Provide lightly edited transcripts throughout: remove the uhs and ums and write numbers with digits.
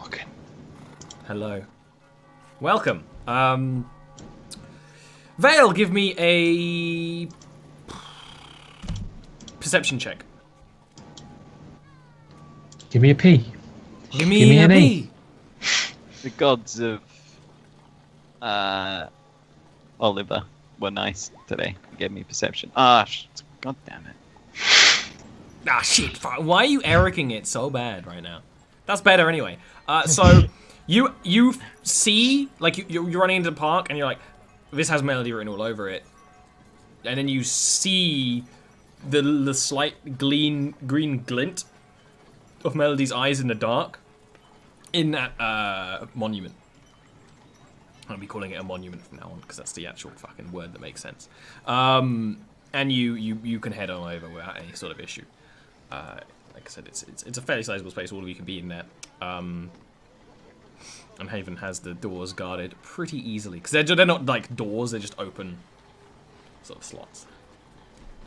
Okay. Hello. Welcome. Vale, give me a perception check. Give me a P. Give me an a A. B. The gods of Oliver were nice today. Gave me perception. God damn it. Ah, shit. Fuck. Why are you Ericing it so bad right now? That's better anyway. So you see, like, you're running into the park and you're like, this has Melody written all over it. And then you see the slight green glint of Melody's eyes in the dark in that monument. I'll be calling it a monument from now on because that's the actual fucking word that makes sense. And you can head on over without any sort of issue. Like I said, it's a fairly sizable space. All of you can be in there. And Haven has the doors guarded pretty easily because they're not like doors; they're just open sort of slots.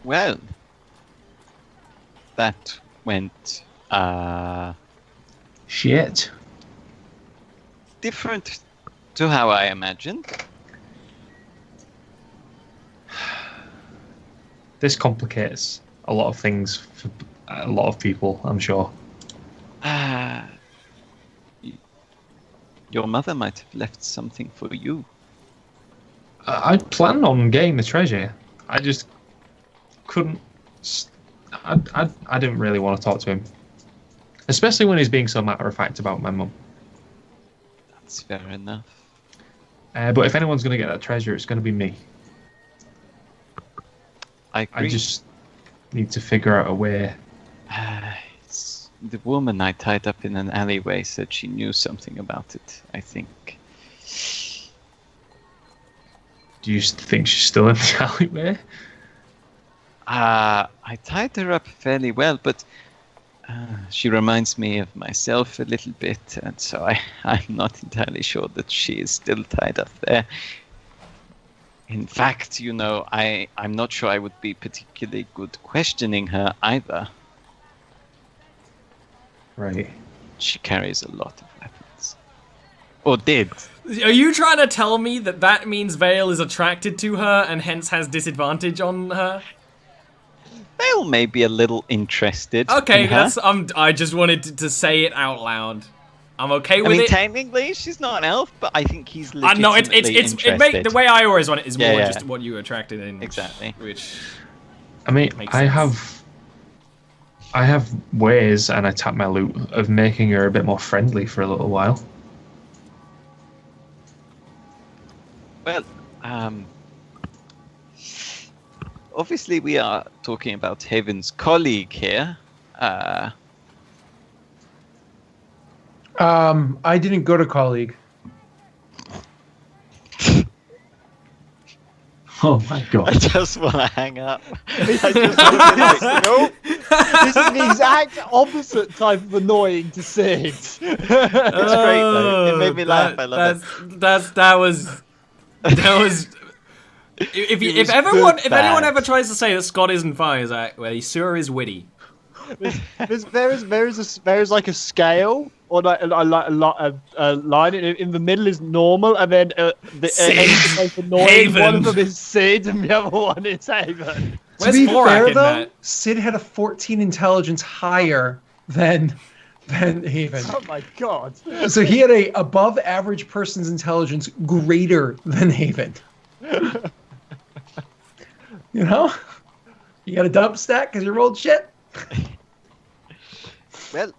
Well, that went Shit. different to how I imagined. This complicates a lot of things for a lot of people, I'm sure. Your mother might have left something for you. I planned on getting the treasure. I just couldn't. I didn't really want to talk to him, especially when he's being so matter of fact about my mum. That's fair enough. But if anyone's going to get that treasure, it's going to be me. I agree. I just need to figure out a way. The woman I tied up in an alleyway said she knew something about it, I think. Do you think she's still in the alleyway? I tied her up fairly well, but she reminds me of myself a little bit, and so I'm not entirely sure that she is still tied up there. In fact, you know, I'm not sure I would be particularly good questioning her either. Right. She carries a lot of weapons. Or did. Are you trying to tell me that means Vale is attracted to her and hence has disadvantage on her? Vale may be a little interested. Okay, in her. I just wanted to say it out loud. I'm okay with I mean, it. technically, she's not an elf, but I think he's No, legitimately interested. the way I always want it is more Yeah. just what you attracted in. Exactly. Which I mean, makes I sense. have ways, and I tap my loot, of making her a bit more friendly for a little while. Well, obviously we are talking about Haven's colleague here. I didn't go to colleague. Oh my I god. just want to hang up. I just wanted to like, nope. This is the exact opposite type of annoying to say it. It's great though. It made me laugh. I love it. That was. If anyone ever tries to say that Scott isn't funny, it's like, well, he sure is witty. There is like a scale or like a line. In the middle is normal, and then the like annoying. Haven. One of them is Sid, and the other one is Haven. Where's to be Vorak fair, in though, that? Sid had a 14 intelligence higher than Haven. Oh my god! So he had a above average person's intelligence greater than Haven. You know? You got a dump stack because you rolled shit? Well,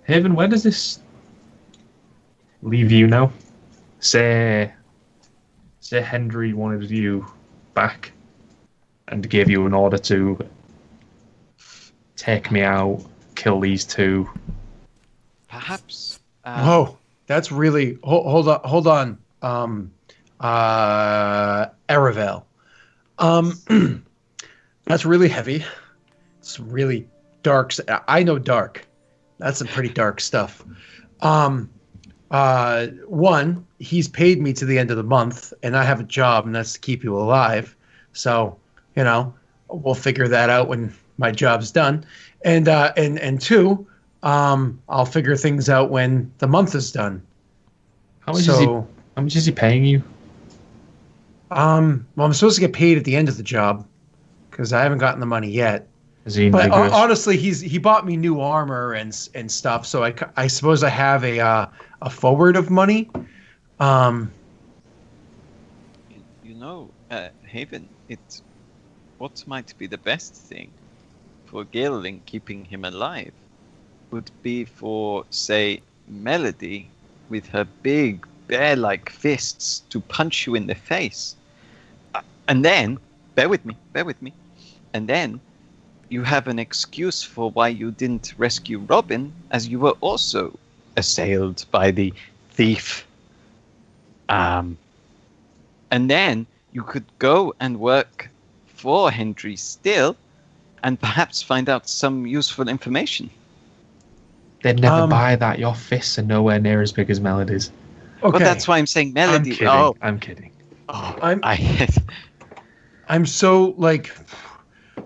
Haven, where does this leave you now? Say Hendry wanted you back and gave you an order to take me out, kill these two. perhaps. Whoa, that's really... Hold on. Aravel. That's really heavy. It's really dark. I know dark. That's some pretty dark stuff. One, he's paid me to the end of the month, and I have a job, and that's to keep you alive. So, you know, we'll figure that out when my job's done, and two, I'll figure things out when the month is done. How much is he paying you? Well, I'm supposed to get paid at the end of the job because I haven't gotten the money yet. Is he But negotiating? honestly, he bought me new armor and stuff, so I suppose I have a forward of money. You know, Haven, what might be the best thing for Gil in keeping him alive would be for, say, Melody with her big bear-like fists to punch you in the face. And then, bear with me, and then you have an excuse for why you didn't rescue Robin, as you were also assailed by the thief. And then you could go and work for Hendry still, and perhaps find out some useful information. They'd never buy that. Your fists are nowhere near as big as Melody's. Okay, But that's why I'm saying Melody. I'm kidding. Oh, I'm kidding. I'm so like,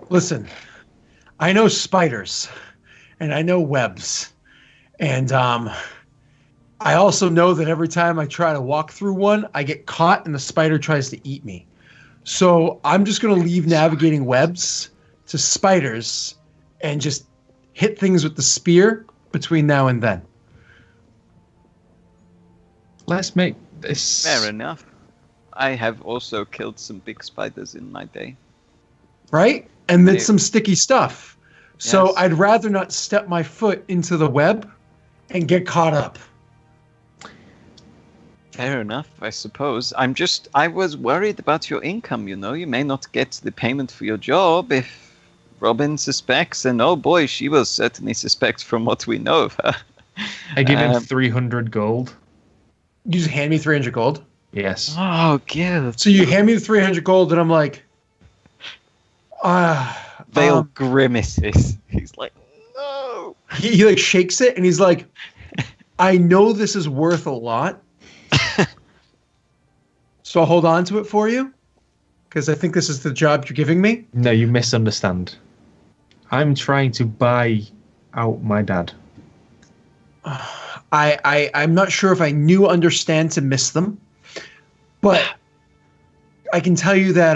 listen, I know spiders, and I know webs, and I also know that every time I try to walk through one, I get caught, and the spider tries to eat me. So I'm just gonna leave navigating webs to spiders, and just hit things with the spear between now and then. Let's make this. fair enough. I have also killed some big spiders in my day. Right? And Yeah. it's some sticky stuff. So Yes. I'd rather not step my foot into the web and get caught up. Fair enough, I suppose. I was worried about your income, you know. You may not get the payment for your job if Robin suspects, and oh boy, she will certainly suspect from what we know of her. I give him Um, 300 gold. You just hand me 300 gold. Yes. Oh, Gil. So you hand me the 300 gold, and I'm like, Vale grimaces. He's like, no. he like shakes it, and he's like, I know this is worth a lot. So I'll hold on to it for you, because I think this is the job you're giving me. No, you misunderstand. I'm trying to buy out my dad. I'm not sure if I understand to miss them, but I can tell you that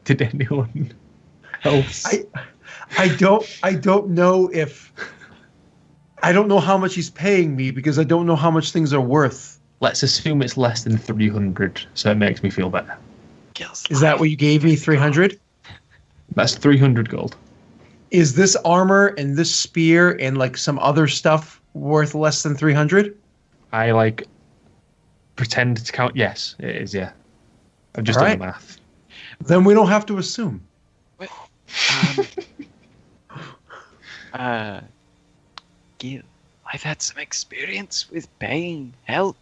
Did anyone else? I don't know if I don't know how much he's paying me because I don't know how much things are worth. Let's assume it's less than 300, so it makes me feel better. Gil's Is that what you gave me? 300? That's 300 gold. Is this armor and this spear and like some other stuff worth less than 300? I like pretend to count. Yes, it is. Yeah, I've just Alright. done the math. Then we don't have to assume. Gil, I've had some experience with paying help.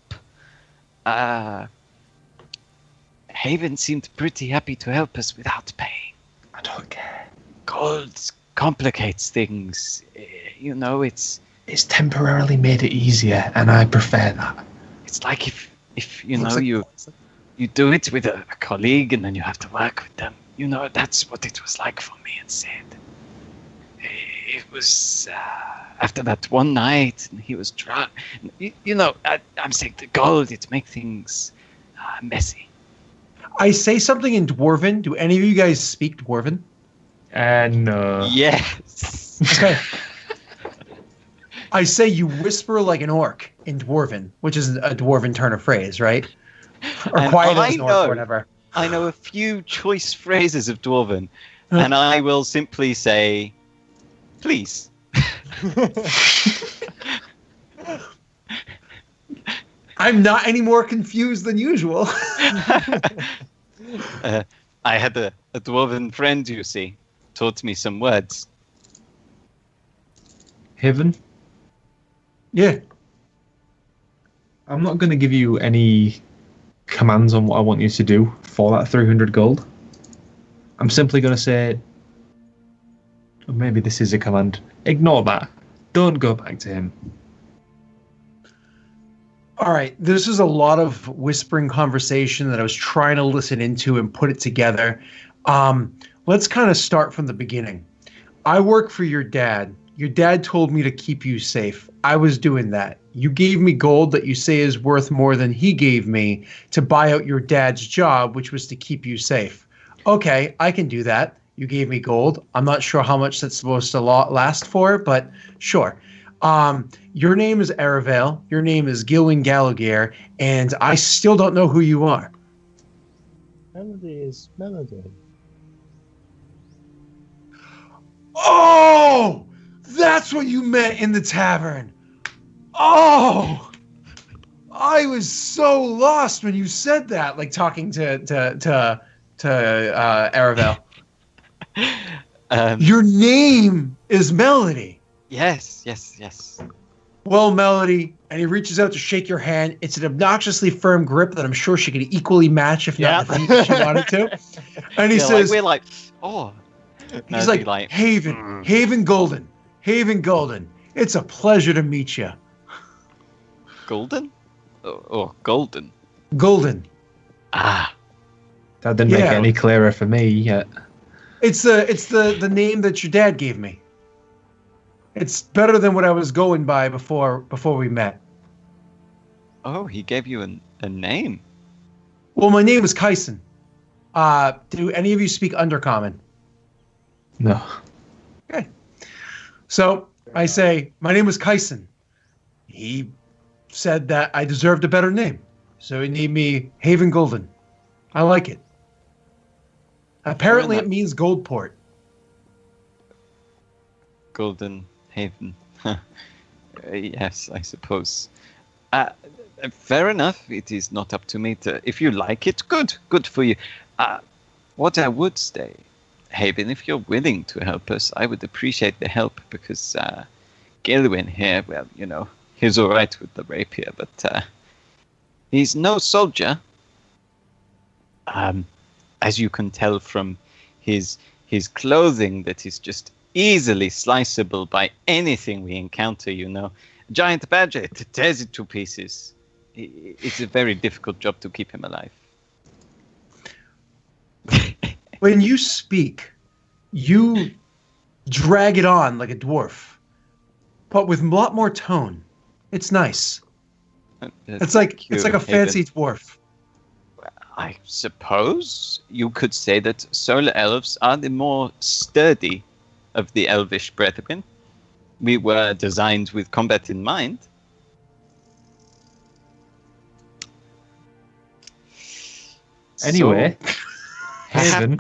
Haven seemed pretty happy to help us without paying. I don't care. Gold complicates things. You know, it's Temporarily made it easier, and I prefer that. like if you Looks know like- you do it with a colleague and then you have to work with them. You know, that's what it was like for me and Sid. It was after that one night, and he was drunk. You know, I'm saying the gold, it makes things messy. I say something in Dwarven. Do any of you guys speak Dwarven? No. Yes. Okay. I say you whisper like an orc in Dwarven, which is a Dwarven turn of phrase, right? Or And quiet I as an orc, know- or whatever. I know a few choice phrases of Dwarven, and I will simply say, please. I'm not any more confused than usual. I had a Dwarven friend, you see, taught me some words. Haven, Yeah. I'm not going to give you any commands on what I want you to do for that 300 gold. I'm simply going to say, or maybe this is a command. Ignore that. Don't go back to him. All right. This is a lot of whispering conversation that I was trying to listen into and put it together. let's kind of start from the beginning. I work for your dad. Your dad told me to keep you safe. I was doing that. You gave me gold that you say is worth more than he gave me to buy out your dad's job, which was to keep you safe. Okay, I can do that. You gave me gold. I'm not sure how much that's supposed to last for, but sure. Your name is Aravale. Your name is Gil'win Gil'win, and I still don't know who you are. Melody is Melody. Oh, that's what you meant in the tavern. Oh, I was so lost when you said that, like talking to Aravale. Your name is Melody. Yes. Well, Melody, and he reaches out to shake your hand. It's an obnoxiously firm grip that I'm sure she could equally match, if not defeat, if she wanted to. And he says, we're like, oh. He's like, Haven Golden. It's a pleasure to meet you. Golden? Oh, Golden. Golden. Ah. That didn't make it any clearer for me yet. It's the name that your dad gave me. It's better than what I was going by before we met. Oh, he gave you a name. Well, my name is Kyson. Do any of you speak Undercommon? No. Okay. So I say, my name is Kyson. He said that I deserved a better name. So he named me Haven Golden. I like it. Apparently it means Goldport. Golden Haven. Yes, I suppose. Fair enough. It is not up to me to... If you like it, good for you. What I would say, Haven, if you're willing to help us, I would appreciate the help, because Gil'win here, well, you know, he's all right with the rapier, but he's no soldier. As you can tell from his clothing, that is just easily sliceable by anything we encounter, you know. A giant badger, it tears it to pieces. It's a very difficult job to keep him alive. When you speak, you drag it on like a dwarf, but with a lot more tone. It's nice. It's like a fancy dwarf. I suppose you could say that solar elves are the more sturdy of the elvish brethren. We were designed with combat in mind. Anyway, Haven.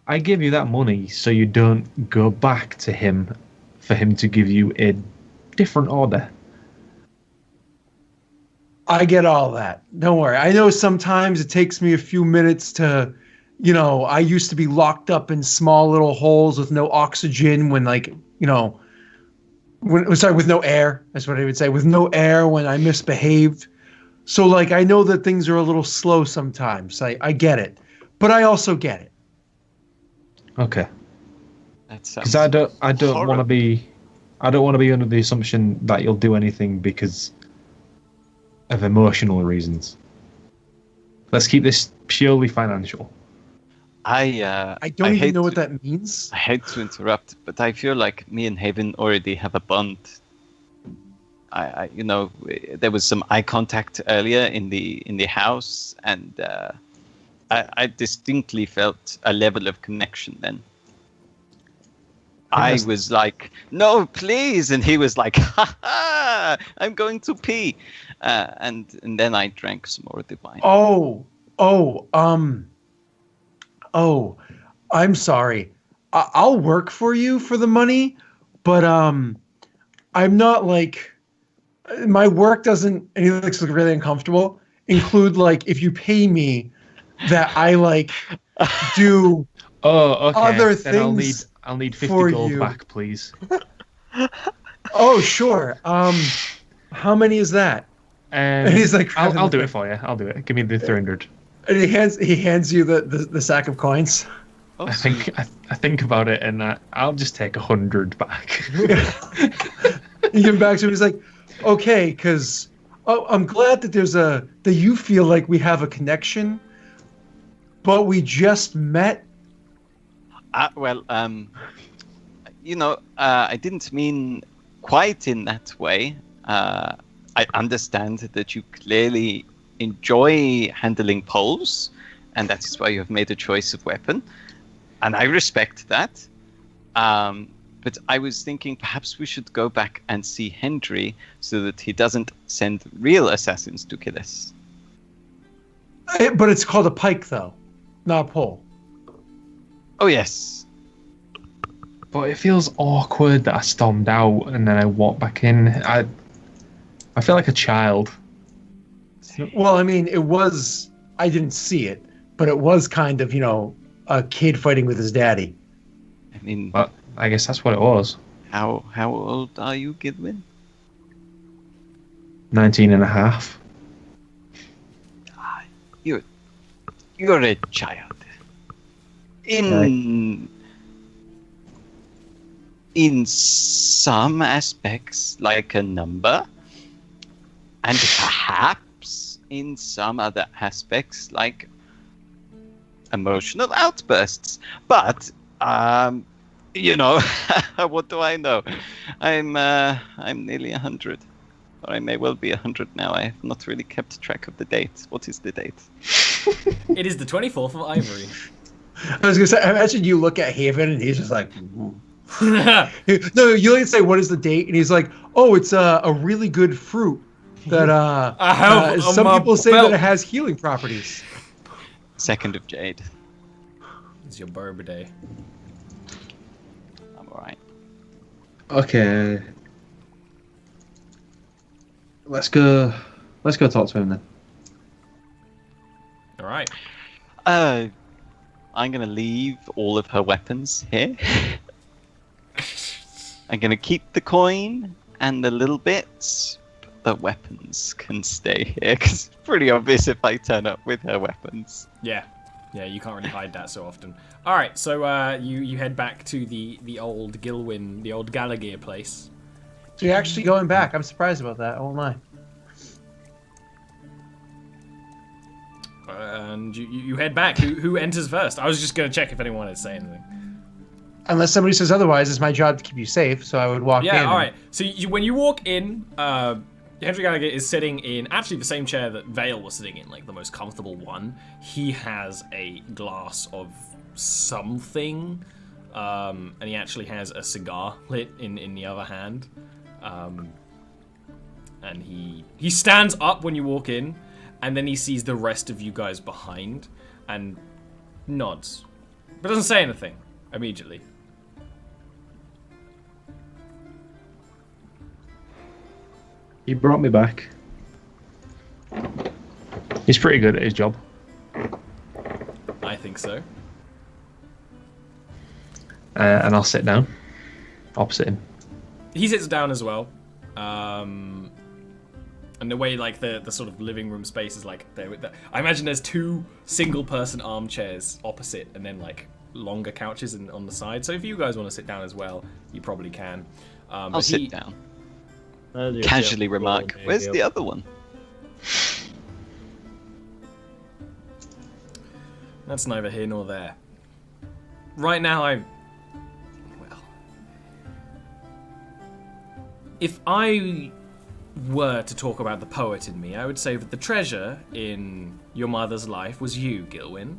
I give you that money so you don't go back to him for him to give you a different order. I get all that. Don't worry. I know sometimes it takes me a few minutes to, you know, I used to be locked up in small little holes with no oxygen when, like, you know, with no air. That's what I would say. With no air when I misbehaved. So, like, I know that things are a little slow sometimes. I get it. But I also get it. Okay. Because I don't want to be under the assumption that you'll do anything because of emotional reasons. Let's keep this purely financial. I don't even know what that means. I hate to interrupt, but I feel like me and Haven already have a bond. I you know, there was some eye contact earlier in the house, and I distinctly felt a level of connection then. I was like, no, please. And he was like, ha ha, I'm going to pee. And then I drank some more of the wine. I'm sorry. I'll work for you for the money, but I'm not like, my work doesn't, and he looks really uncomfortable, include like, if you pay me that I like do other things. I'll need 50 for gold you. back, please. Oh, sure. How many is that? And he's like, I'll do it for you. I'll do it. Give me the 300. And he hands you the sack of coins. I think about it, and I'll just take 100 back. You give it back to him. He's like, okay, because Oh, I'm glad that that you feel like we have a connection, but we just met. Well, I didn't mean quite in that way. I understand that you clearly enjoy handling poles, and that is why you have made a choice of weapon, and I respect that. But I was thinking perhaps we should go back and see Hendry so that he doesn't send real assassins to kill us. But it's called a pike, though, not a pole. Oh, yes. But it feels awkward that I stormed out and then I walked back in. I feel like a child. Well, I mean, I didn't see it, but it was kind of, a kid fighting with his daddy. I mean, But I guess that's what it was. how old are you, Gil'win? 19 and a half. You're a child. In some aspects, like a number, and perhaps in some other aspects, like emotional outbursts. But what do I know? I'm nearly 100. Or I may well be 100 now. I have not really kept track of the date. What is the date? It is the 24th of Ivory. I was gonna say, imagine you look at Haven and he's just like, no, you like say, what is the date? And he's like, oh, it's a really good fruit that I have some on my people say belt. that it has healing properties. 2nd of Jade. It's your birthday. I'm alright. Okay. Let's go talk to him then. All right. I'm gonna leave all of her weapons here. I'm gonna keep the coin and the little bits, but the weapons can stay here because it's pretty obvious if I turn up with her weapons. Yeah, you can't really hide that so often. All right, so you head back to the old Gil'win, the old Gil'win place. So you're actually going back. I'm surprised about that. I won't lie. And you head back. Who enters first? I was just gonna check if anyone wanted to say anything. Unless somebody says otherwise, it's my job to keep you safe, so I would walk in. Yeah, all right. So when you walk in, Henry Gallagher is sitting in actually the same chair that Vale was sitting in, like the most comfortable one. He has a glass of something, and he actually has a cigar lit in the other hand. And he stands up when you walk in, and then he sees the rest of you guys behind, and nods, but doesn't say anything immediately. He brought me back. He's pretty good at his job. I think so. And I'll sit down opposite him. He sits down as well. And the way like the sort of living room space is like I imagine there's 2 single-person armchairs opposite, and then like longer couches on the side. So if you guys want to sit down as well, you probably can. I'll sit down. Casually remark, where's the other one? That's neither here nor there. Right now, if I were to talk about the poet in me, I would say that the treasure in your mother's life was you, Gil'win.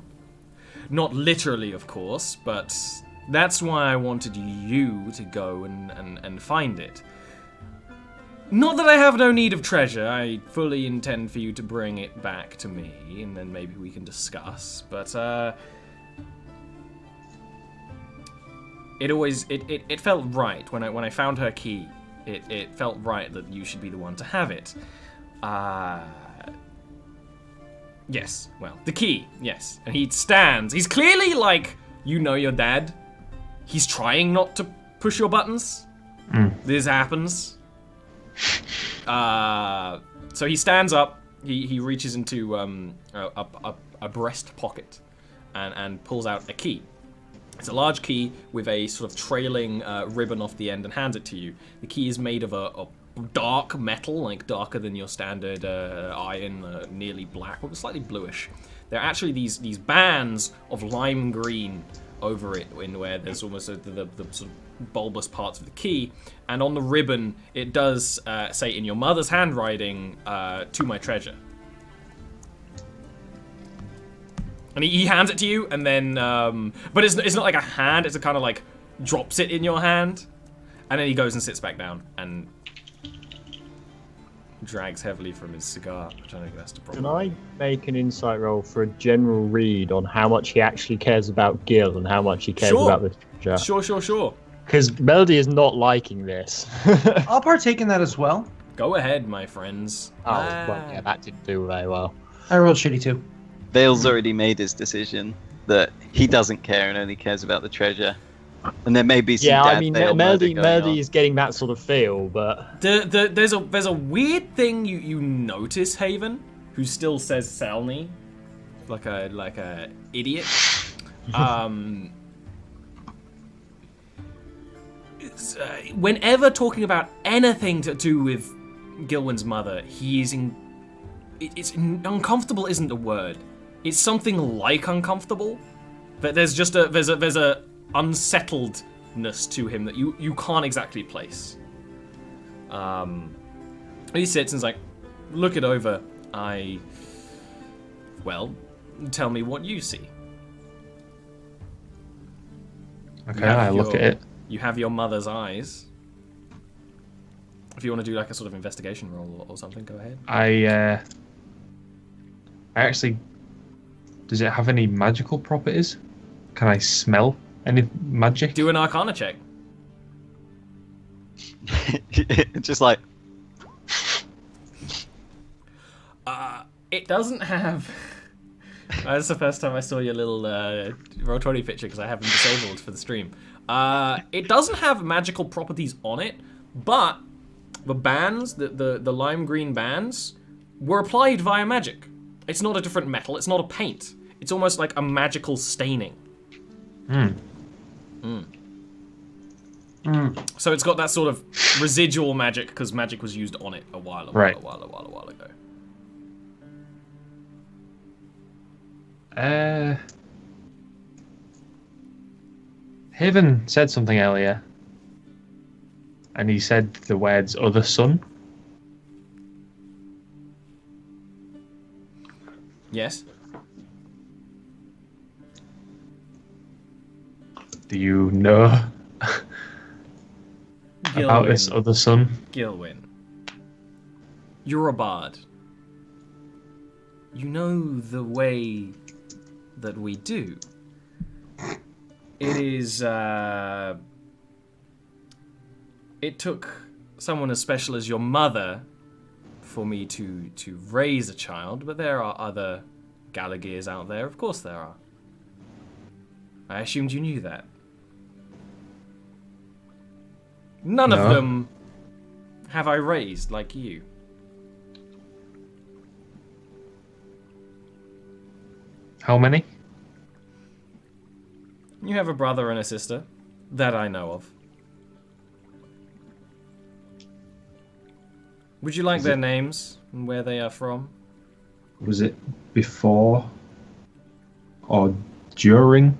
Not literally, of course, but that's why I wanted you to go and find it. Not that I have no need of treasure. I fully intend for you to bring it back to me, and then maybe we can discuss. But it felt right when I found her key. It felt right that you should be the one to have it. Yes, well, the key, yes. And he stands. He's clearly like, your dad. He's trying not to push your buttons. This happens. So he stands up. He reaches into a breast pocket and pulls out a key. It's a large key with a sort of trailing ribbon off the end and hands it to you. The key is made of a dark metal, like darker than your standard iron, nearly black, or slightly bluish. There are actually these bands of lime green over it, in where there's almost the sort of bulbous parts of the key, and on the ribbon it does say in your mother's handwriting, "To my treasure." And he hands it to you, and then, but it's not like a hand, it's a kind of like, drops it in your hand, and then he goes and sits back down, and drags heavily from his cigar, which I think that's the problem. Can I make an insight roll for a general read on how much he actually cares about Gil and how much he cares about the treasure? Sure. Because Melody is not liking this. I'll partake in that as well. Go ahead, my friends. Well, yeah, that didn't do very well. I rolled shitty too. Vale's already made his decision that he doesn't care and only cares about the treasure. And there may be some Melody is getting that sort of feel, but there's a weird thing you notice, Haven, who still says Salny, like a idiot. Whenever talking about anything to do with Gil'win's mother, it's uncomfortable isn't a word. It's something like uncomfortable. But there's a unsettledness to him that you can't exactly place. He sits and's like, look it over. Tell me what you see. Okay, I look at it. You have your mother's eyes. If you want to do like a sort of investigation roll or something, go ahead. I actually... Does it have any magical properties? Can I smell any magic? Do an Arcana check. Just like... It doesn't have... That's the first time I saw your little Roll20 picture, because I have them disabled for the stream. It doesn't have magical properties on it, but the bands, the lime green bands, were applied via magic. It's not a different metal, it's not a paint. It's almost like a magical staining. So it's got that sort of residual magic, because magic was used on it a while ago. Haven said something earlier, and he said the words "other son." Yes. Do you know about this other son? Gil'win, you're a bard. You know the way that we do. It is, it took someone as special as your mother for me to raise a child, but there are other Gil'wins out there. Of course there are. I assumed you knew that. None of them have I raised like you. How many? You have a brother and a sister, that I know of. Would you like their names and where they are from? Was it before or during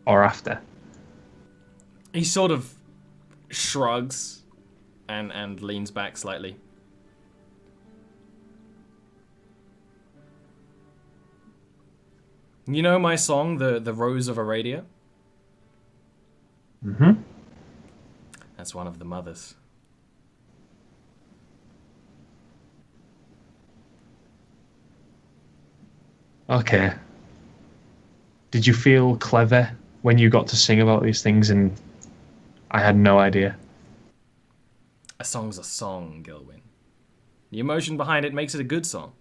or after? He sort of shrugs and leans back slightly. You know my song, the Rose of Aradia? Mm-hmm. That's one of the mothers. Okay. Did you feel clever when you got to sing about these things and I had no idea? A song's a song, Gil'win. The emotion behind it makes it a good song.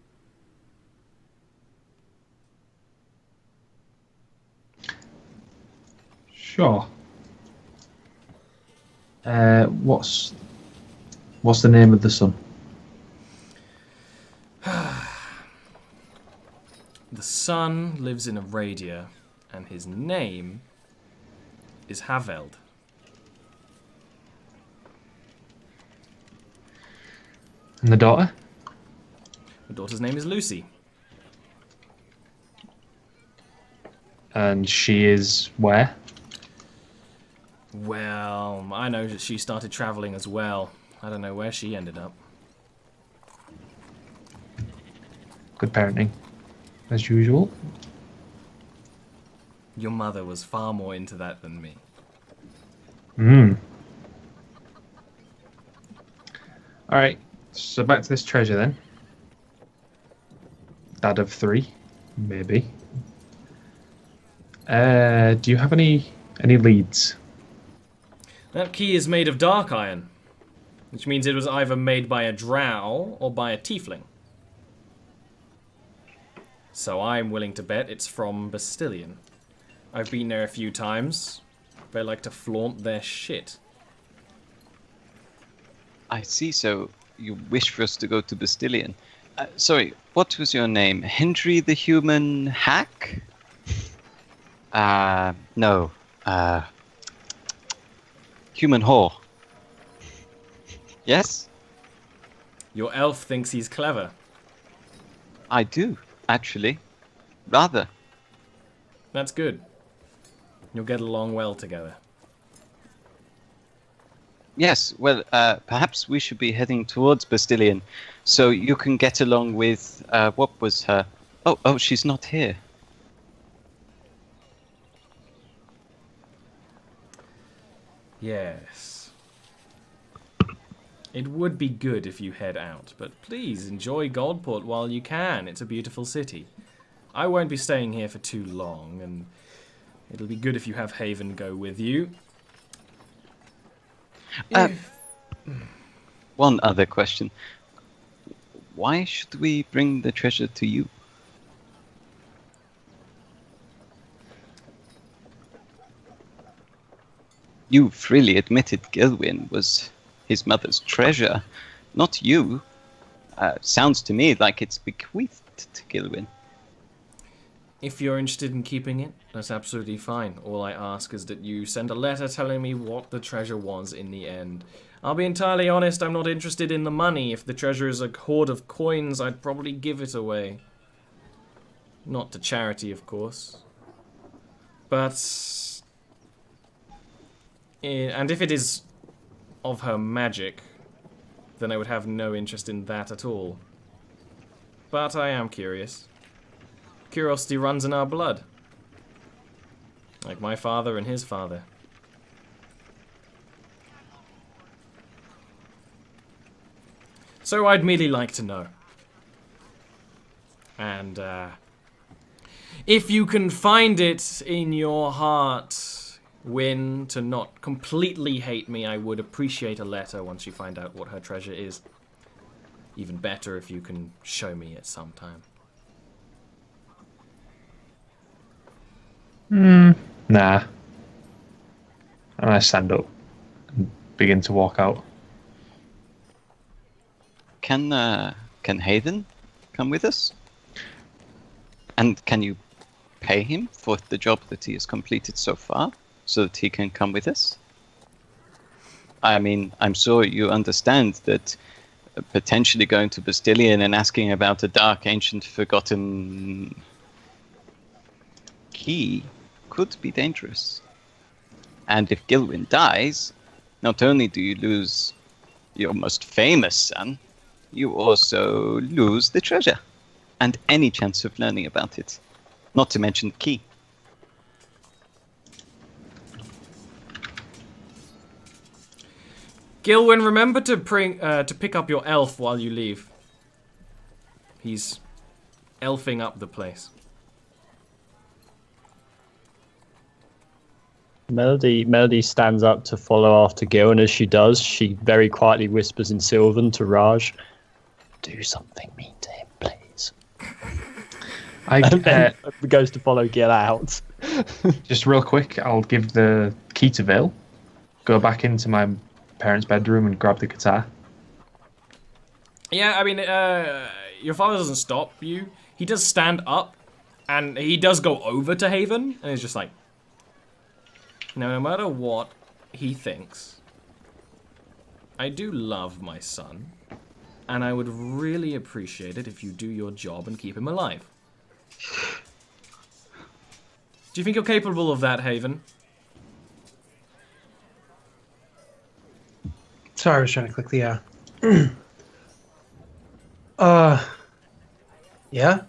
Sure. What's the name of the son? The son lives in Aradia, and his name is Haveld. And the daughter? The daughter's name is Lucy. And she is where? Well, I know that she started traveling as well. I don't know where she ended up. Good parenting, as usual. Your mother was far more into that than me. Alright, so back to this treasure then. Dad of 3, maybe. Do you have any leads? That key is made of dark iron, which means it was either made by a drow or by a tiefling. So I'm willing to bet it's from Bastillion. I've been there a few times. They like to flaunt their shit. I see, so you wish for us to go to Bastillion. Sorry, what was your name? Hendry the Human Hack? No. Human Whore. Yes? Your elf thinks he's clever. I do, actually. Rather. That's good. You'll get along well together. Yes, well, perhaps we should be heading towards Bastillion, so you can get along with, what was her... Oh, she's not here. Yes. It would be good if you head out, but please enjoy Goldport while you can. It's a beautiful city. I won't be staying here for too long, and it'll be good if you have Haven go with you. One other question. Why should we bring the treasure to you? You freely admitted Gil'win was his mother's treasure, not you. Sounds to me like it's bequeathed to Gil'win. If you're interested in keeping it, that's absolutely fine. All I ask is that you send a letter telling me what the treasure was in the end. I'll be entirely honest, I'm not interested in the money. If the treasure is a hoard of coins, I'd probably give it away. Not to charity, of course. But... and if it is of her magic, then I would have no interest in that at all. But I am curious. Curiosity runs in our blood. Like my father and his father. So I'd merely like to know. And, if you can find it in your heart, Win, to not completely hate me, I would appreciate a letter once you find out what her treasure is. Even better if you can show me it sometime. Nah. And I stand up and begin to walk out. Can Haven come with us? And can you pay him for the job that he has completed so far, so that he can come with us? I mean, I'm sure you understand that potentially going to Bastillion and asking about a dark, ancient, forgotten key could be dangerous. And if Gil'win dies, not only do you lose your most famous son, you also lose the treasure and any chance of learning about it. Not to mention the key. Gil'win, remember to pick up your elf while you leave. He's elfing up the place. Melody stands up to follow after Gil, and as she does, she very quietly whispers in Sylvan to Raj, "Do something mean to him, please." And then goes to follow Gil out. Just real quick, I'll give the key to Vale, go back into my parents' bedroom and grab the guitar. Yeah, I mean, your father doesn't stop you. He does stand up, and he does go over to Haven, and he's just like, no matter what he thinks, I do love my son, and I would really appreciate it if you do your job and keep him alive. Do you think you're capable of that, Haven? Sorry, I was trying to click the yeah.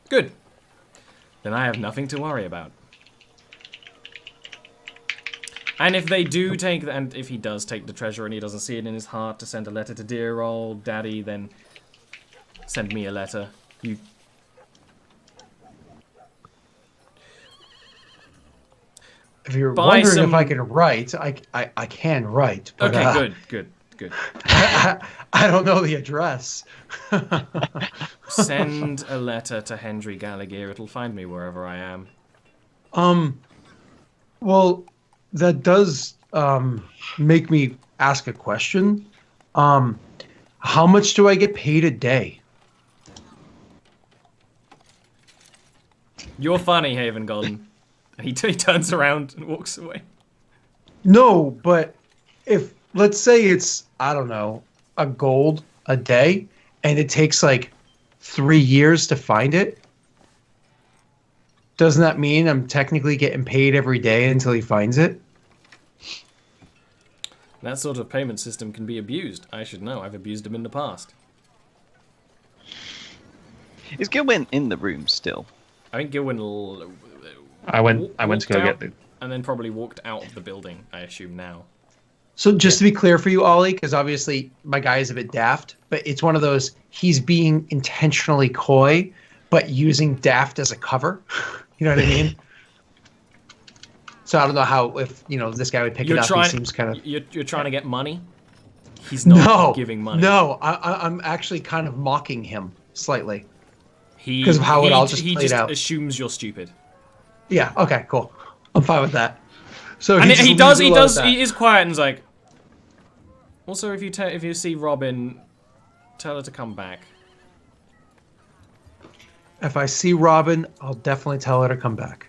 Good. Then I have nothing to worry about. And if they do take, and if he does take the treasure and he doesn't see it in his heart to send a letter to dear old daddy, then send me a letter. You. If you're Buy wondering some- if I can write, I can write. But, Okay, good. I don't know the address. Send a letter to Hendry Gallagher. It'll find me wherever I am. Well, that does make me ask a question. How much do I get paid a day? You're funny, Haven Golden. He turns around and walks away. No, but if let's say it's, I don't know, a gold a day, and it takes like 3 years to find it, doesn't that mean I'm technically getting paid every day until he finds it? That sort of payment system can be abused. I should know. I've abused him in the past. Is Gil'win in the room still? I think Gil'win I went to go get the. and then probably walked out of the building, I assume now. So just to be clear for you, Ollie, because obviously my guy is a bit daft, but it's one of those, he's being intentionally coy, but using daft as a cover. You know what I mean? So I don't know how, if, you know, this guy would pick it up. He seems kind of... You're trying to get money? He's not giving money. No, I'm actually kind of mocking him slightly. Because of how it all just he played just out. assumes you're stupid. Yeah, okay, cool. I'm fine with that. So And just he leaves it like that. he is quiet and is like, also, if you see Robin, tell her to come back. If I see Robin, I'll definitely tell her to come back.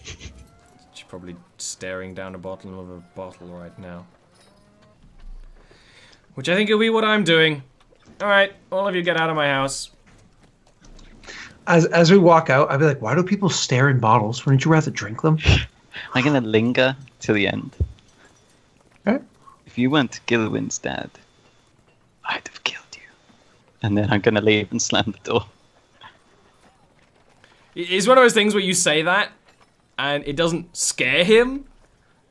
She's probably staring down a bottle of a bottle right now. Which I think will be what I'm doing. Alright, all of you get out of my house. As we walk out, I'd be like, why do people stare in bottles? Wouldn't you rather drink them? I'm gonna linger till the end. Okay. If you weren't Gil'win's dad, I'd have killed you. And then I'm gonna leave and slam the door. It's one of those things where you say that, and it doesn't scare him.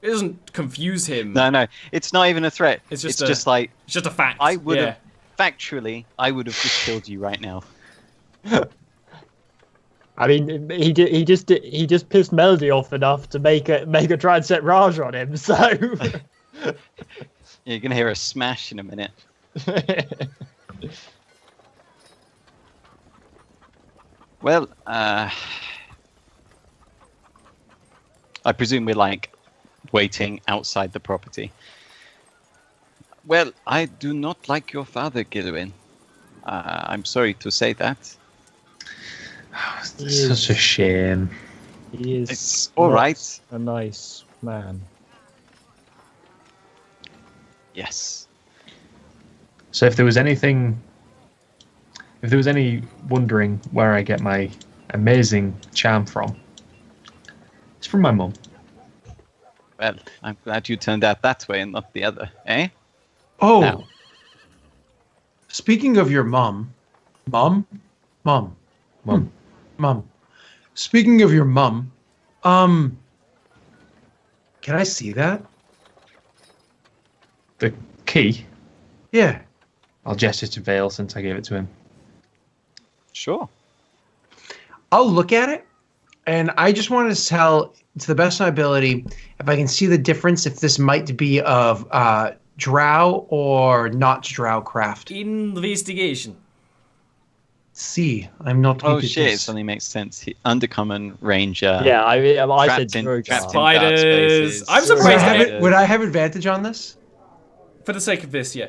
It doesn't confuse him. No, it's not even a threat. It's just like it's just a fact. I would have factually, I would have just killed you right now. I mean, he just pissed Melody off enough to make her try and set Raj on him. So You're gonna hear a smash in a minute. Well, I presume we're like waiting outside the property. Well, I do not like your father, Gil'win. I'm sorry to say that. It's such a shame. he is It's all right. a nice man. Yes. So if there was any wondering where I get my amazing charm from, it's from my mum. Well, I'm glad you turned out that way and not the other, eh? Oh, Now. Speaking of your mum. Speaking of your mum, can I see that? The key. Yeah. I'll gesture to Vale since I gave it to him. Sure. I'll look at it, and I just want to tell, to the best of my ability, if I can see the difference, if this might be of drow or not drow craft. Investigation. See, I'm not. Oh good at shit! It this. suddenly makes sense. Undercommon ranger. Yeah, I said trapped in Drogar. dark Spiders. spaces. I'm Would surprised. would I have advantage on this? For the sake of this, yeah.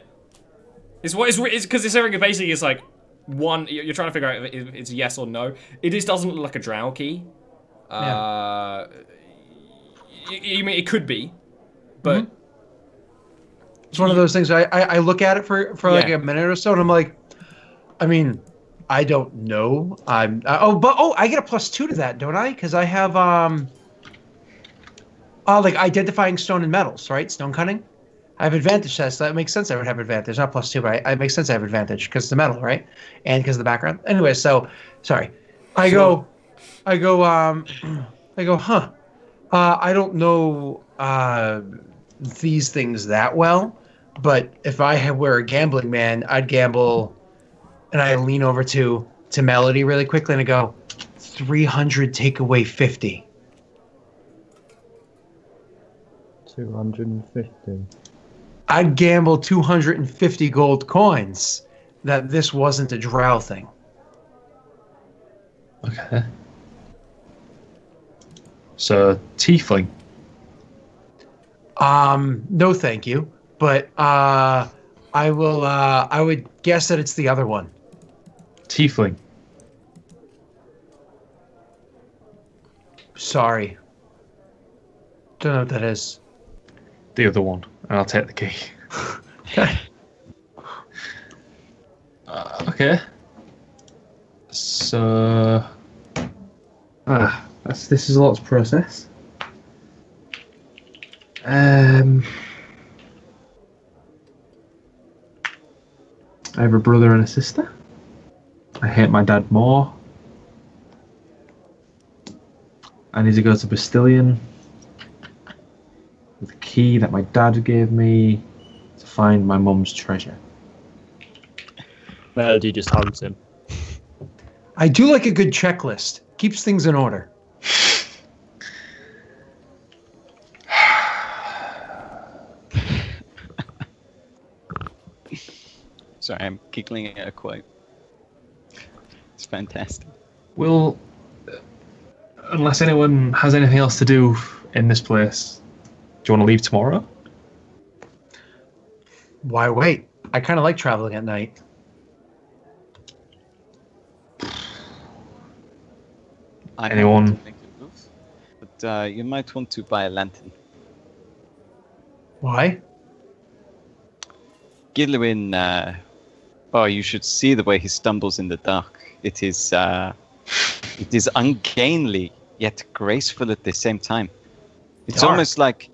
It's because it's everything basically is like one. You're trying to figure out if it's yes or no. It just doesn't look like a drow key. You mean it could be, but It's one of those things. I look at it for like a minute or so, and I'm like, I mean, I don't know. I get a +2 to that, don't I? Because I have like identifying stone and metals, right? Stone cutting. I have advantage test. That makes sense. I would have advantage, not +2, but it makes sense. I have advantage because it's the metal, right? And because of the background. Anyway, so sorry. I go, huh? I don't know these things that well, but if I were a gambling man, I'd gamble, and I lean over to Melody really quickly and I go, 300 take away 50. 250. I'd gamble 250 gold coins that this wasn't a drow thing. Okay. So, tiefling. No, thank you. But I will. I would guess that it's the other one. Tiefling. Sorry. Don't know what that is. The other one. And I'll take the key. Okay. So... this is a lot to process. I have a brother and a sister. I hate my dad more. I need to go to Bastilian with the key that my dad gave me to find my mum's treasure. Melody just hugs him. I do like a good checklist. Keeps things in order. Sorry, I'm giggling at a quote. It's fantastic. Well, unless anyone has anything else to do in this place, do you want to leave tomorrow? Why wait? I kind of like traveling at night. Anyone? Have to make a move, but you might want to buy a lantern. Why? Gil'win, you should see the way he stumbles in the dark. It is ungainly yet graceful at the same time. It's Dark. almost like,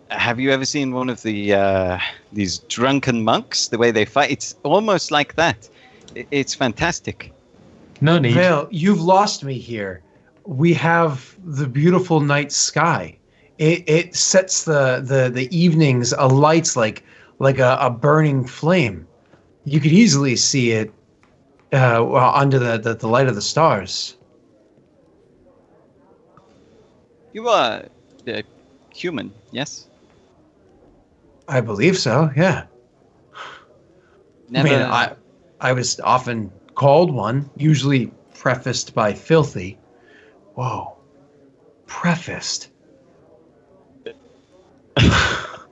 have you ever seen one of the these drunken monks? The way they fight, it's almost like that. It's fantastic. No need. Vale, you've lost me here. We have the beautiful night sky. It sets the evenings alight like a burning flame. You could easily see it under the light of the stars. You are human, yes? I believe so, yeah. Never. I mean, I was often called one, usually prefaced by filthy. Whoa. Prefaced.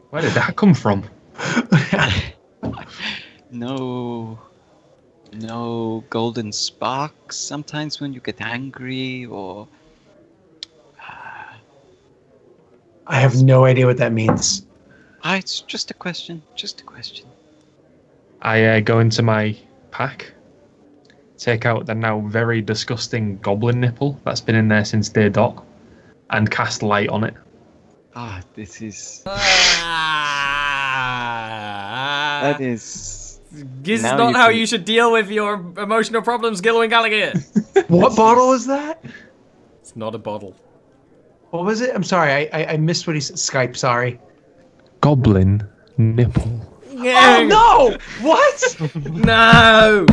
Where did that come from? No golden sparks sometimes when you get angry, or I have no idea what that means. it's just a question. I go into my pack, take out the now very disgusting goblin nipple that's been in there since day dot, and cast light on it. This is Ah. that is This is Now not you how can- you should deal with your emotional problems, Gil'win Gallagher. What bottle is that? It's not a bottle. What was it? I'm sorry, I missed what he said. Skype, sorry. Goblin nipple. Oh no! What? No!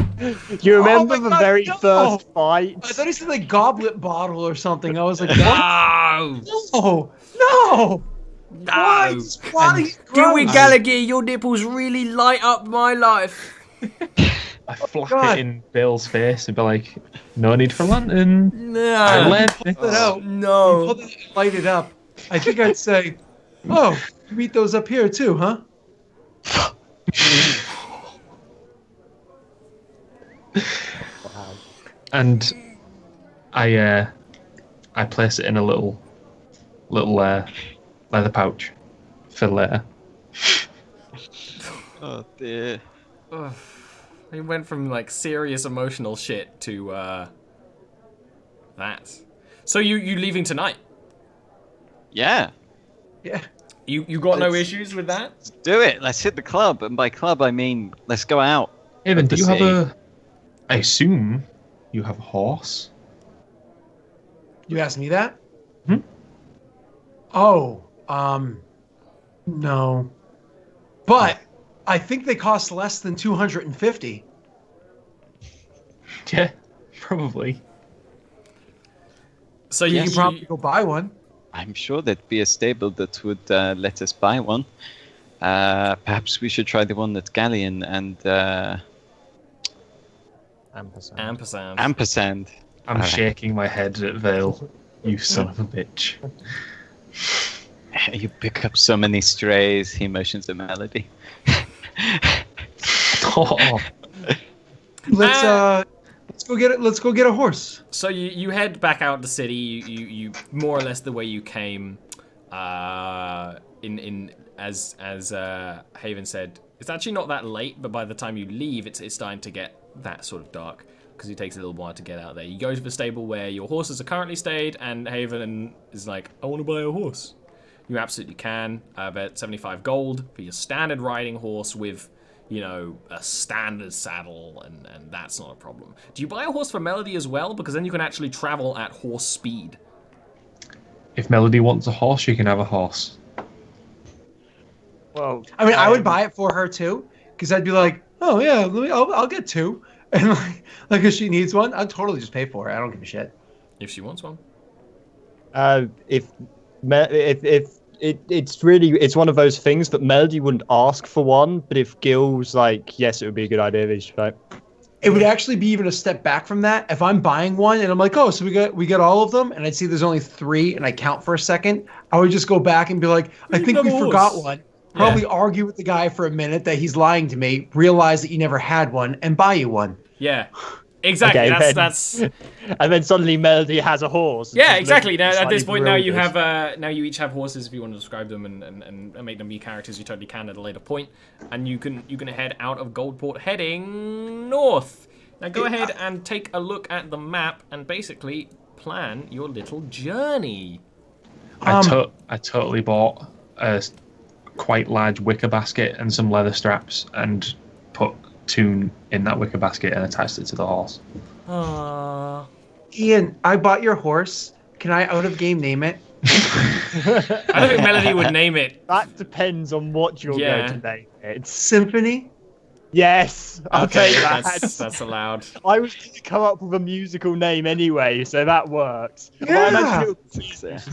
You remember my the God, very no! first fight? I thought he said like goblet bottle or something. I was like, what? No! No! No! Why? No! It's bloody Gil'win gross. Gallagher, your nipples really light up my life. I flap God. it in Bill's face and be like, no need for lantern. I No. left it. Pull it out. No. Pull it and light it up. I think I'd say, oh, you meet those up here too, huh? And I place it in a little leather pouch for later. Oh dear. He went from like serious emotional shit to that. So you leaving tonight? Yeah. Yeah. You got no issues with that? Let's do it. Let's hit the club, and by club I mean let's go out. Haven, do the you have sea. a... I assume you have a horse? You asked me that? Hmm? Oh, no. But I think they cost less than 250. Yeah, probably. So You you can probably go buy one. I'm sure there'd be a stable that would let us buy one. Perhaps we should try the one that Galleon and Ampersand. Ampersand. I'm Alright. shaking my head at Vale. You son of a bitch. You pick up so many strays. He motions a melody. Oh, Let's go get it. Let's go get a horse. So you head back out the city. You more or less the way you came. In as Haven said, it's actually not that late, but by the time you leave, it's starting to get that sort of dark because it takes a little while to get out there. You go to the stable where your horses are currently stayed, and Haven is like, I want to buy a horse. You absolutely can. About 75 gold for your standard riding horse with, you know, a standard saddle, and that's not a problem. Do you buy a horse for Melody as well? Because then you can actually travel at horse speed. if Melody wants a horse, she can have a horse. Well, I mean, I would buy it for her too, because I'd be like, oh yeah, I'll get two, and like if she needs one, I'd totally just pay for it. I don't give a shit. If she wants one. If it's one of those things that Melody wouldn't ask for one, but if Gil's like, yes, it would be a good idea, they should like. It would actually be even a step back from that. If I'm buying one and I'm like, oh, so we got all of them, and I see there's only 3, and I count for a second, I would just go back and be like, I think we forgot one. Probably argue with the guy for a minute that he's lying to me, realize that you never had one, and buy you one. Yeah. Exactly. Okay, that's and then suddenly Melody has a horse. yeah, exactly. Now at this slightly point, now you bewildered. have now you each have horses if you want to describe them and make them be characters. You totally can at a later point, and you can head out of Goldport, heading north. Now go ahead and take a look at the map and basically plan your little journey. I totally bought a quite large wicker basket and some leather straps and put Toon in that wicker basket and attached it to the horse. Ian, I bought your horse. Can I out of game name it? I don't think Melody would name it. That depends on what you're Yeah. going to name it. Symphony? Yes, I'll Okay, take that. that's allowed. I was going to come up with a musical name anyway, so that works. But I Yeah. imagine it would be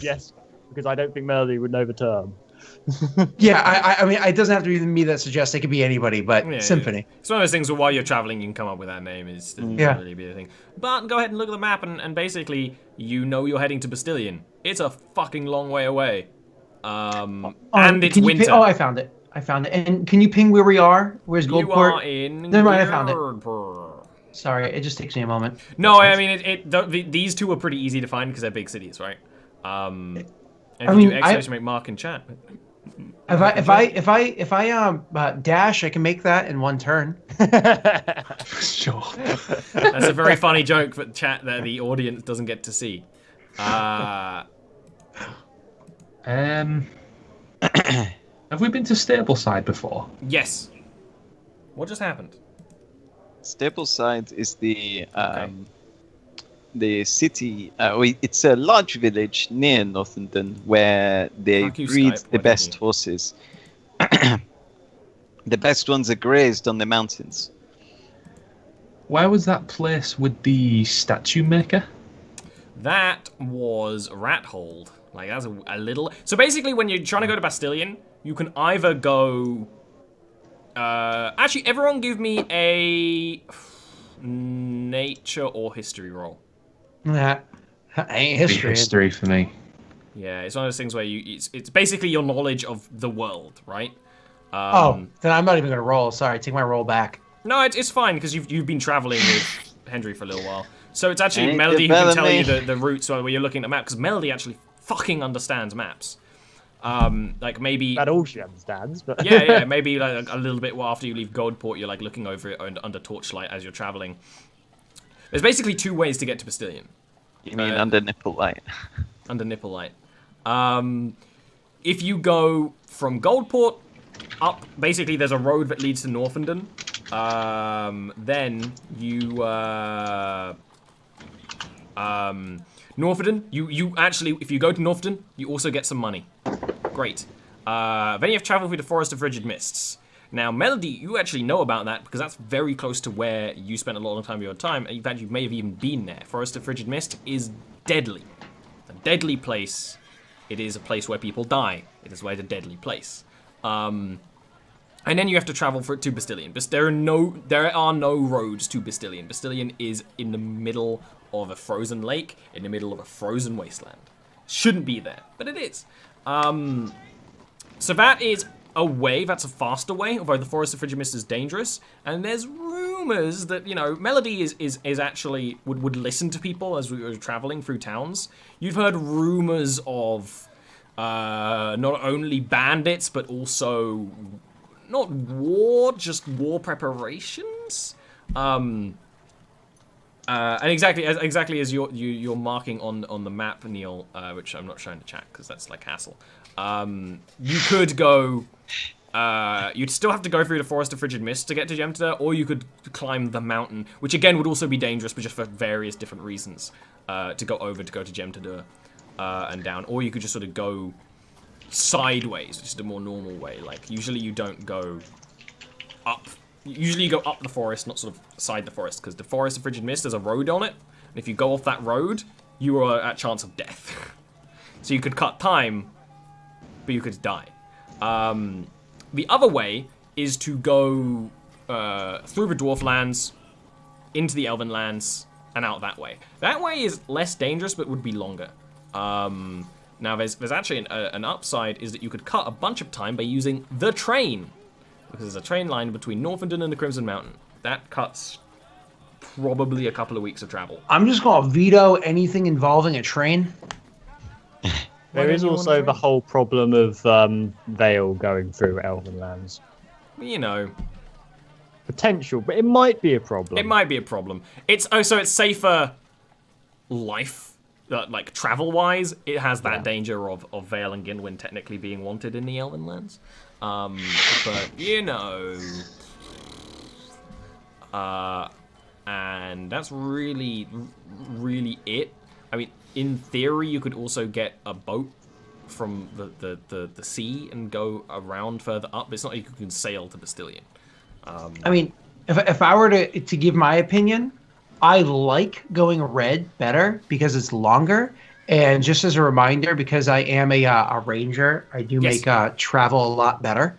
yes, because I don't think Melody would know the term. Yeah, I mean, it doesn't have to be me that suggests it could be anybody, but Yeah, Symphony. yeah. It's one of those things where while you're traveling, you can come up with that name. It doesn't Yeah. really be a thing. But go ahead and look at the map, and basically, you know you're heading to Bastillion. It's a fucking long way away. And it's Can you winter. ping- I found it. And can you ping where we are? Where's You are Goldport? in Never mind, I found it. Goldport. Sorry, it just takes me a moment. No, I mean, these two are pretty easy to find because they're big cities, right? And if I you mean, do X, make Mark in chat. If I dash, I can make that in one turn. Sure. That's a very funny joke for chat that the audience doesn't get to see. Have we been to Stableside before? Yes. What just happened? Stableside is the city. It's a large village near Northampton where they Fuck you, breed Skype, the why best don't you? horses. The best ones are grazed on the mountains. Where was that place with the statue maker? That was Rathold. Like, that's a little... So basically, when you're trying to go to Bastillion, you can either go... actually, everyone give me a... nature or history roll. That ain't The history. history for me. Yeah, it's one of those things where it's basically your knowledge of the world, right? Then I'm not even gonna roll. Sorry, take my roll back. No, it's fine, because you've been traveling with Hendry for a little while. So it's actually Ain't Melody who can tell you developing. the routes where you're looking at the map, because Melody actually fucking understands maps. Like maybe. That all she understands, but yeah, maybe like a little bit after you leave Goldport, you're like looking over it under torchlight as you're traveling. There's basically 2 ways to get to Bastillion. You mean under nipple light? Under nipple light. If you go from Goldport up, basically there's a road that leads to Northenden. Then you Northenden. You actually, if you go to Northenden, you also get some money. Great. Then you have to travel through the Forest of Frigid Mists. Now, Melody, you actually know about that because that's very close to where you spent a lot of time of your time. In fact, you may have even been there. Forest of Frigid Mist is deadly. It's a deadly place. It is a place where people die. It is where it's a deadly place. And then you have to travel to Bastillion. There are no roads to Bastillion. Bastillion is in the middle of a frozen lake, in the middle of a frozen wasteland. Shouldn't be there, but it is. So that is a way, that's a faster way, although the Forest of Frigid Mist is dangerous. And there's rumors that, Melody is actually, would listen to people as we were traveling through towns. You've heard rumors of not only bandits, but also, not war, just war preparations. And exactly as you're marking on the map, Neil, which I'm not showing the chat because that's like hassle. You could go. You'd still have to go through the Forest of Frigid Mist to get to Gemtida, or you could climb the mountain, which again would also be dangerous, but just for various different reasons. To go to Gemtida and down, or you could just sort of go sideways, which is the more normal way. Like usually you don't go up. Usually you go up the forest, not sort of side the forest, because the Forest of Frigid Mist has a road on it, and if you go off that road, you are at chance of death. So you could cut time, but you could die. The other way is to go through the Dwarf lands, into the Elven lands, and out that way. That way is less dangerous, but would be longer. Now, there's actually an upside, is that you could cut a bunch of time by using the train. Because there's a train line between Northenden and the Crimson Mountain. That cuts probably a couple of weeks of travel. I'm just going to veto anything involving a train. There is also the whole problem of Vale going through Elven lands. Potential, but it might be a problem. It might be a problem. It's safer life, like travel-wise. It has that danger of Vale and Gil'win technically being wanted in the Elven lands. But and that's really, really it. I mean, in theory, you could also get a boat from the sea and go around further up. But it's not like you can sail to Bastillion. I mean, if I were to give my opinion, I like going red better because it's longer. And just as a reminder, because I am a ranger, I do make travel a lot better.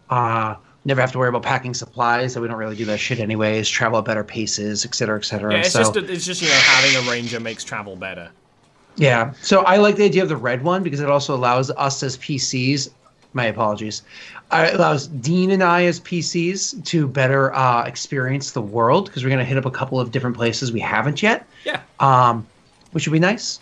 Never have to worry about packing supplies, so we don't really do that shit anyways. Travel at better paces, et cetera, et cetera. Yeah, it's just having a ranger makes travel better. Yeah, so I like the idea of the red one because it also allows us as PCs. My apologies. It allows Dean and I as PCs to better experience the world because we're gonna hit up a couple of different places we haven't yet. Yeah. Which would be nice.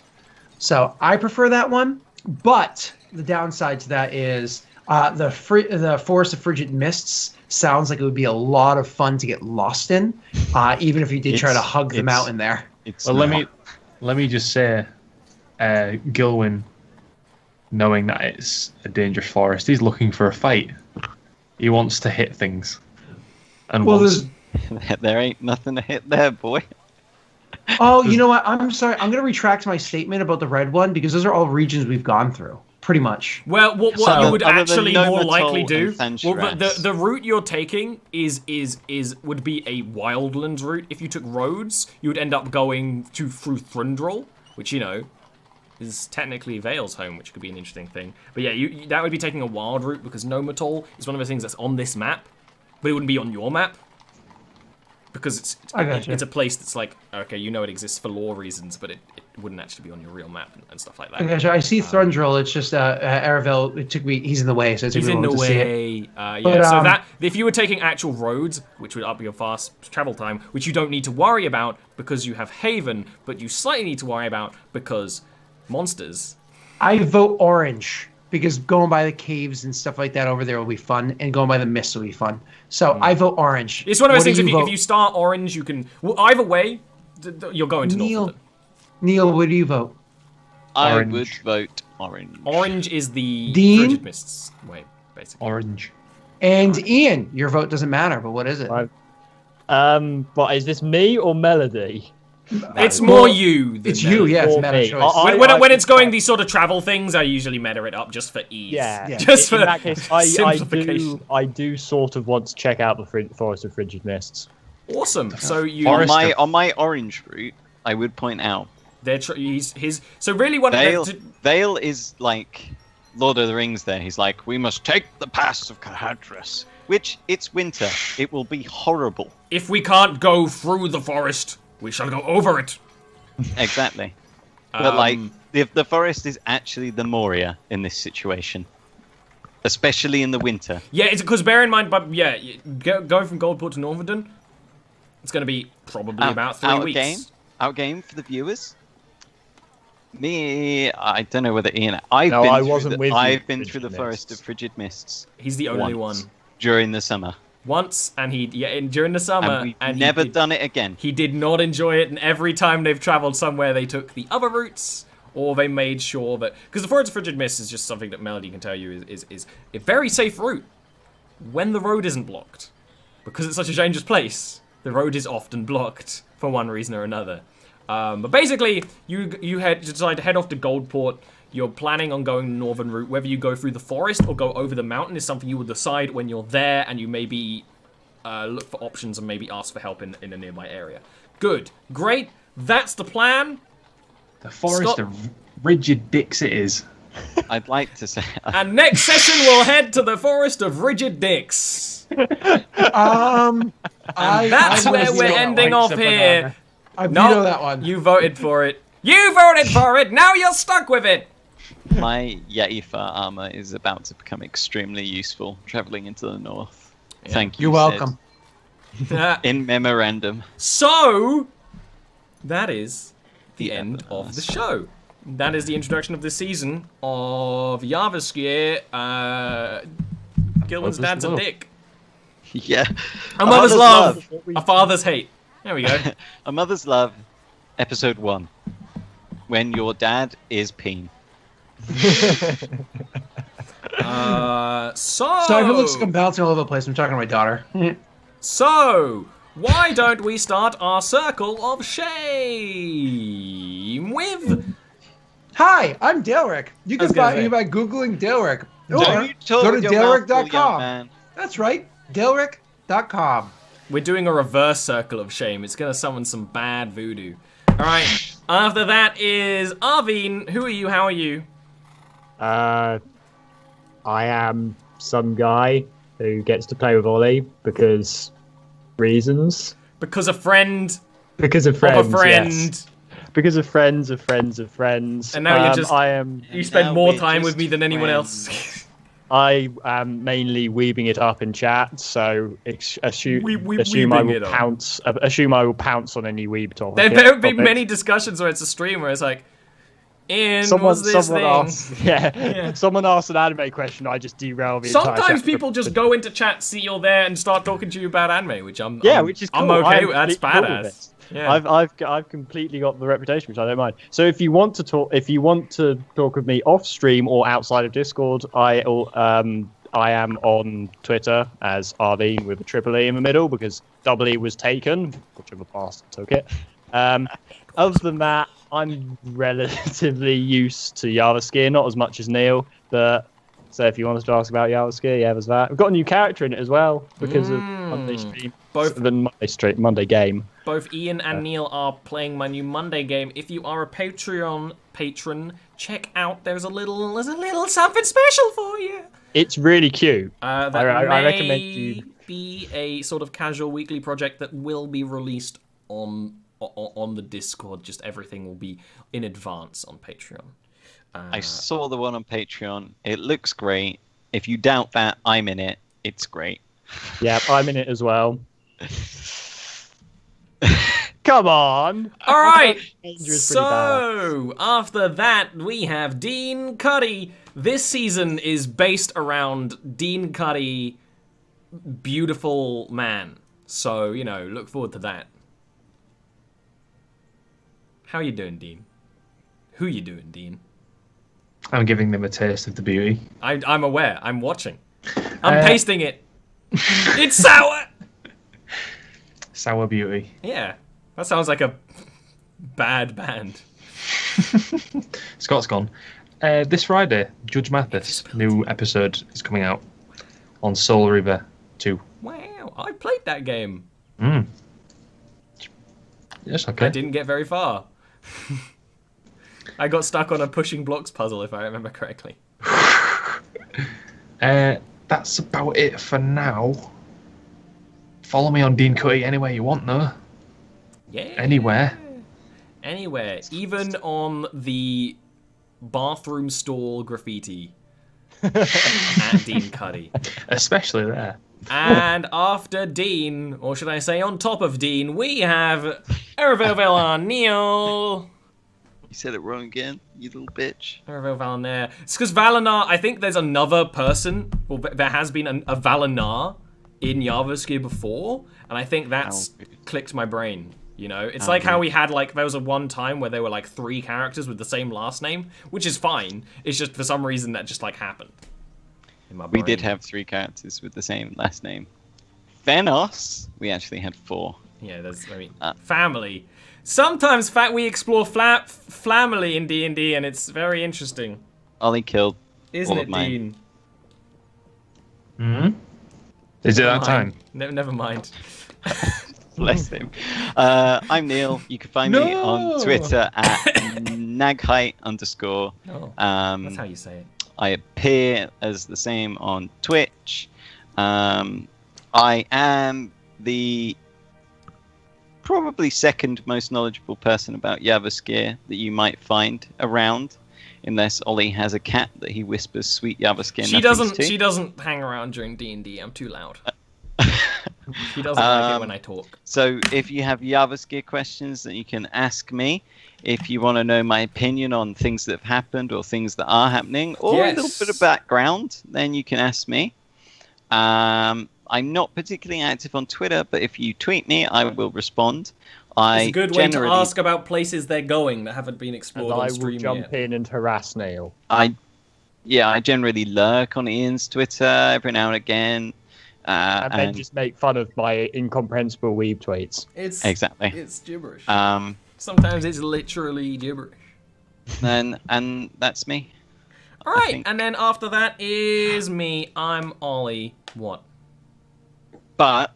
So I prefer that one, but the downside to that is the Forest of Frigid Mists sounds like it would be a lot of fun to get lost in, even if you did try to hug the mountain there. Let me just say, Gil'win, knowing that it's a dangerous forest, he's looking for a fight. He wants to hit things, and there ain't nothing to hit there, boy. Oh, you know what? I'm sorry. I'm going to retract my statement about the red one because those are all regions we've gone through, pretty much. Well, what you would actually more likely do, the route you're taking would be a wildlands route. If you took roads, you would end up going through Thrundrel, which is technically Vale's home, which could be an interesting thing. But yeah, that would be taking a wild route because Nomatol is one of the things that's on this map, but it wouldn't be on your map. Because it's a place that's like, okay, it exists for lore reasons, but it wouldn't actually be on your real map and stuff like that. Okay, I see Thrundrel. It's just Aravel. It took me. He's in the way, so it took me a while to see it. So that if you were taking actual roads, which would up your fast travel time, which you don't need to worry about because you have Haven, but you slightly need to worry about because monsters. I vote orange. because going by the caves and stuff like that over there will be fun, and going by the mist will be fun. So I vote orange. It's one of those What do things. you If you start orange, you can. Well, either way, you're going to Neil, Northern. Neil, what do you vote? I Orange. would vote orange. Orange is the Dean? frigid mists way, basically. Orange. And Ian, your vote doesn't matter, but what is it? But is this me or Melody? It's more you. Than It's you, yeah. It's a Or matter me. of choice. When it's going these sort of travel things, I usually meta it up just for ease. Yeah. Just in for that case, simplification. I do sort of want to check out the Forest of Frigid Mists. Awesome. So you. On my orange route, I would point out So really, what Vale is like Lord of the Rings. There, he's like, we must take the pass of Cahadras, which it's winter. It will be horrible. if we can't go through the forest, we shall go over it. Exactly. But like, the forest is actually the Moria in this situation, especially in the winter. Yeah, it's because bear in mind, but yeah, going from Goldport to Northern, it's going to be probably about 3 weeks. Outgame for the viewers. Me, I don't know whether Ian. I wasn't with you I've been Frigid through the Mists. Forest of Frigid Mists He's the only one. during the summer, Once, and during the summer, and we've never done it again. He did not enjoy it, and every time they've travelled somewhere, they took the other routes, or they made sure that... Because the Forest of Frigid Mist is just something that Melody can tell you is a very safe route when the road isn't blocked. Because it's such a dangerous place, the road is often blocked for one reason or another. But basically, you decide to head off to Goldport. You're planning on going the northern route. Whether you go through the forest or go over the mountain is something you will decide when you're there, and you maybe look for options and maybe ask for help in a nearby area. Good. Great. That's the plan. The Forest of Rigid Dicks it is. I'd like to say. And next session, we'll head to the Forest of Rigid Dicks. That's where we're ending off here. I veto that one. You voted for it. You voted for it. Now you're stuck with it. My Yaifa armor is about to become extremely useful traveling into the north. Yeah. Thank you. You're welcome. In memorandum. So, that is the end of the show. That is the introduction of this season of Jarviskjir. Gil'win's dad's a dick. Yeah. A mother's love. A father's hate. There we go. A Mother's Love, episode 1. When your dad is peen. Sorry if it looks like I'm bouncing all over the place. I'm talking to my daughter. So, why don't we start our circle of shame with... Hi, I'm Daleric. You can find me by Googling Daleric. Or go to Daleric.com. That's right, Daleric.com. We're doing a reverse circle of shame. It's going to summon some bad voodoo. All right. After that is Arvine. Who are you? How are you? I am some guy who gets to play with Ollie because reasons. Because a friend. Because of friends. Of a friend. Yes. Because of friends of friends of friends. And now you're just. I am. You spend more time with me than anyone else. I am mainly weebing it up in chat, so assume I will pounce. Assume I will pounce on any weeb topic. There have been many discussions where it's a stream where it's like, someone asked an anime question. I just derail the entire Sometimes chat. people just go into chat, see you're there, and start talking to you about anime, which which is cool. I'm okay with. That's cool with badass. it. Yeah. I've completely got the reputation, which I don't mind. So if you want to talk with me off stream or outside of Discord, I am on Twitter as Arvine with a triple E in the middle because double E was taken, whichever bastard took it. Other than that, I'm relatively used to Jarviskjir, not as much as Neil, but. So if you wanted to ask about Jarviskjir, yeah, there's that. We've got a new character in it as well because of Monday stream. Monday game. Both Ian and Neil are playing my new Monday game. If you are a Patreon patron, check out. There's a little something special for you. It's really cute. I recommend you. Be a sort of casual weekly project that will be released on the Discord. Just everything will be in advance on Patreon. I saw the one on Patreon. It looks great. If you doubt that, I'm in it. It's great. Yeah, I'm in it as well. Come on. All right. Danger is pretty bad. So after that, we have Dean Cuddy. This season is based around Dean Cuddy, beautiful man. So look forward to that. How you doing, Dean? Who you doing, Dean? I'm giving them a taste of the beauty. I'm aware. I'm watching. I'm tasting it. It's sour. Sour beauty. Yeah, that sounds like a bad band. Scott's gone. This Friday, Judge Mathis new episode is coming out on Soul River 2. Wow, I played that game. Yes, okay. I didn't get very far. I got stuck on a pushing blocks puzzle, if I remember correctly. That's about it for now. Follow me on Dean Cuddy anywhere you want, though. Yeah. Anywhere. Anywhere. Even on the bathroom stall graffiti at Dean Cuddy. Especially there. And after Dean, or should I say on top of Dean, we have Ervel Neil. You said it wrong again, you little bitch. Ervel Valanar. It's because Valanar, I think there's another person, well, there has been a Valanar in Jarviskjir before, and I think that's clicked my brain. It's like how we had there was a one time where there were 3 characters with the same last name, which is fine. It's just for some reason that just happened in my brain. We did have 3 characters with the same last name. Thanos, we actually had 4. Yeah, family. Sometimes we explore family in D&D, and it's very interesting. Ollie killed Isn't all it, of mine. Dean? Is it that time? Never mind. Bless him. I'm Neil. You can find me on Twitter at nagheight_. Oh, that's how you say it. I appear as the same on Twitch. I am the probably second most knowledgeable person about Jarviskjir that you might find around, unless Ollie has a cat that he whispers sweet Jarviskjir nothings to. She doesn't hang around during D&D. I'm too loud. She doesn't like it when I talk. So if you have Jarviskjir questions, then you can ask me. If you want to know my opinion on things that have happened or things that are happening, or a little bit of background, then you can ask me. I'm not particularly active on Twitter, but if you tweet me, I will respond. It's a good way to ask about places they're going that haven't been explored and on stream yet. I will jump in and harass Neil. I generally lurk on Ian's Twitter every now and again. And then just make fun of my incomprehensible weeb tweets. Exactly. It's gibberish. Sometimes it's literally gibberish. And that's me. All right, and then after that is me. I'm Ollie. What? But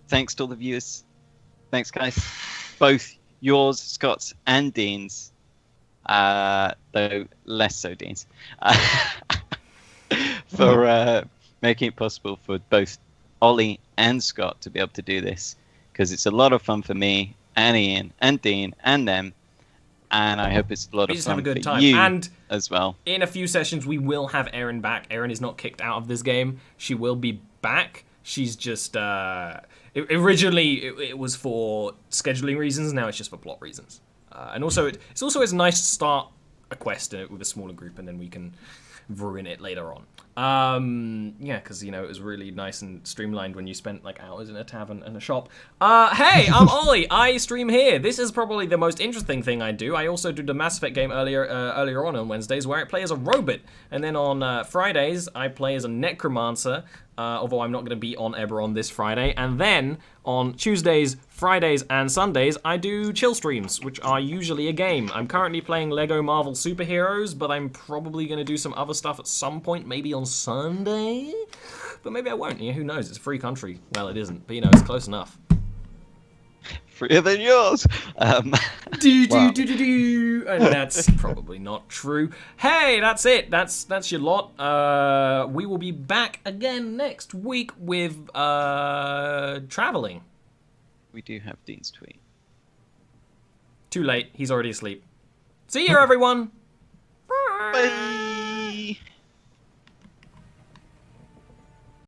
thanks to all the viewers. Thanks, guys. Both yours, Scott's, and Dean's. Though less so Dean's. For making it possible for both Ollie and Scott to be able to do this. Because it's a lot of fun for me, and Ian, and Dean, and them. And I hope it's a lot of fun for you and as well. In a few sessions, we will have Erin back. Erin is not kicked out of this game. She will be back. She's just... originally, it was for scheduling reasons. Now it's just for plot reasons. And also, it's nice to start a quest with a smaller group, and then we can ruin it later on. Yeah, because it was really nice and streamlined when you spent hours in a tavern and a shop. Hey, I'm Ollie. I stream here. This is probably the most interesting thing I do. I also do the Mass Effect game earlier on Wednesdays, where I play as a robot, and then on Fridays I play as a necromancer. Although I'm not going to be on Eberron this Friday. And then on Tuesdays, Fridays, and Sundays, I do chill streams, which are usually a game. I'm currently playing Lego Marvel Superheroes, but I'm probably going to do some other stuff at some point, maybe on Sunday. But maybe I won't. Who knows? It's a free country. Well, it isn't, but it's close enough. Freer than yours. And that's probably not true. Hey, that's it. That's your lot. We will be back again next week with traveling. We do have Dean's tweet. Too late. He's already asleep. See you, everyone. Bye.